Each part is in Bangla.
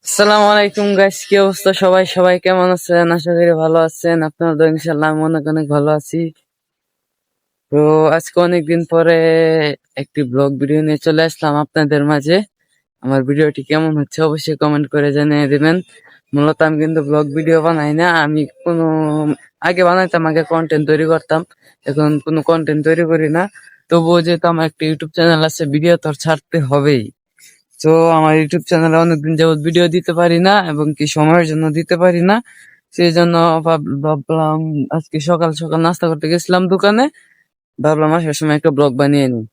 আসসালামু আলাইকুম গাইস, কি অবস্থা? সবাই সবাই কেমন আছেন? আশা করি ভালো আছেন। আপনারা তো ইনশাআল্লাহ, আমি অনেক অনেক ভালো আছি। তো আজকে অনেকদিন পরে একটি ব্লগ ভিডিও নিয়ে চলে আসলাম আপনাদের মাঝে। আমার ভিডিওটি কেমন হচ্ছে অবশ্যই কমেন্ট করে জানিয়ে দিবেন। মূলত আমি কিন্তু ব্লগ ভিডিও বানাই না, আমি কোনো আগে বানাইতাম, আগে কন্টেন্ট তৈরি করতাম। এখন কোনো কন্টেন্ট তৈরি করি না। তবুও যেহেতু আমার একটা ইউটিউব চ্যানেল আছে, ভিডিও তো আর ছাড়তে হবেই। তো আমার ইউটিউব চ্যানেলে অনেকদিন যাবত ভিডিও দিতে পারি না, এবং কি সময়ের জন্য দিতে পারি না। সেই জন্য ভাবলাম আজকে সকাল সকাল নাস্তা করতে গেছিলাম দোকানে, ভাবলাম আসার সময় একটা ব্লগ বানিয়ে নিই।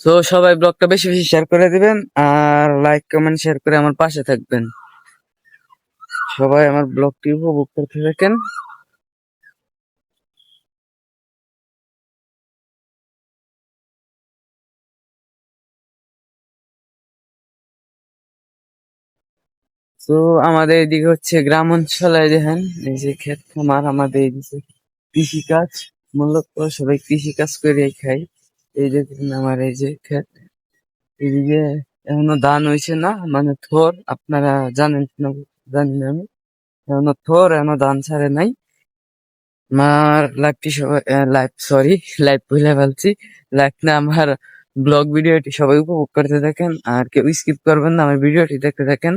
তো সবাই ব্লগটা বেশি বেশি শেয়ার করে দিবেন, আর লাইক কমেন্ট শেয়ার করে আমার পাশে থাকবেন। সবাই আমার ব্লগটি উপভোগ করতে থাকেন। তো আমাদের এদিকে হচ্ছে গ্রাম অঞ্চলে, দেখেন এই যে ক্ষেত খামার, আমাদের এদিকে কৃষি কাজ, মূলত সবাই কৃষি কাজ করে খাই। এই যে দেখেন আমার এই যে ক্ষেত, এদিকে এখনো ধান হইছে না, মানে থোর, আপনারা জানেন কিনা জানি না আমি। এখনো থোর, এখনো ধান ছাড়ে নাই। আমার লাইভটি সবাই, লাইভ সরি, লাইভ ভুলে ফেলছি। লাইভ না, আমার ব্লগ ভিডিওটি সবাই উপভোগ করতে থাকেন, আর কেউ স্কিপ করবেন না, আমার ভিডিওটি দেখতে থাকেন।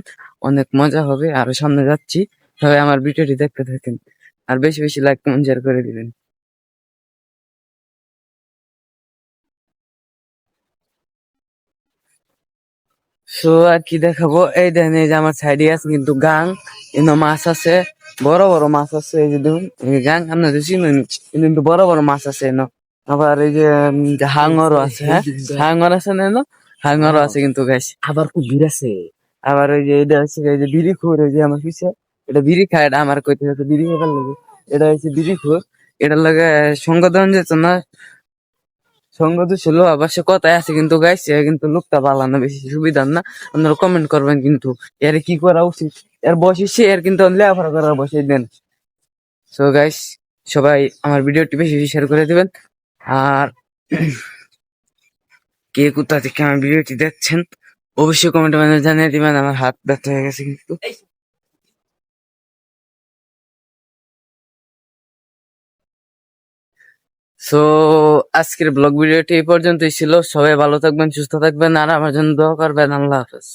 অনেক মজা হবে, আরো সামনে যাচ্ছি। সবাই আমার ভিডিওটি দেখতে থাকেন, আর বেশি বেশি লাইক কমেন্ট শেয়ার করে দিবেন। সো আর কি দেখাবো, এই দেখেন, এই যে আমার সাইডে আছে কিন্তু গাং, এনে মাছ আছে, বড় বড় মাছ আছে। এই যে দেখুন, এই গাং আপনাদের চিনুন, কিন্তু বড় বড় মাছ আছে এনে। আবার এই যে যে হাঙরও আছে, হ্যাঁ, হাঙর আছে না এনে, হাঙরও আছে কিন্তু গাছ। আবার খুব ভিড় আছে। আবার ওই যে এটা হচ্ছে এই যে বিড়ি খোর, এই যে আমার পিছে, এটা বিড়ি খায়, এটা আমার কইতে হচ্ছে বিড়ি খাবার লাগে। এটা হচ্ছে বিড়ি খোর, এটার লাগে সঙ্গ দেওয়া যেত না। সঙ্গ তো ছিল, আবার সে কথায় আছে কিন্তু গাইছে, কিন্তু লোকটা ভালো না, বেশি সুবিধার না। আপনারা কমেন্ট করবেন কিন্তু, এর কি করা উচিত। এর বসে এর কিন্তু লেখাপড়া করার বসে দেন। সো গাইস, সবাই আমার ভিডিওটি বেশি বেশি শেয়ার করে দিবেন। আর কে কোথা থেকে আমার ভিডিওটি দেখছেন অবশ্যই কমেন্ট মানে জানিয়ে দিবেন। আমার হাত ব্যথা হয়ে গেছে কিন্তু। সো আজকের ব্লগ ভিডিওটি এই পর্যন্তই ছিল। সবাই ভালো থাকবেন, সুস্থ থাকবেন, আর আমার জন্য দোয়া করবেন। আল্লাহ হাফেজ।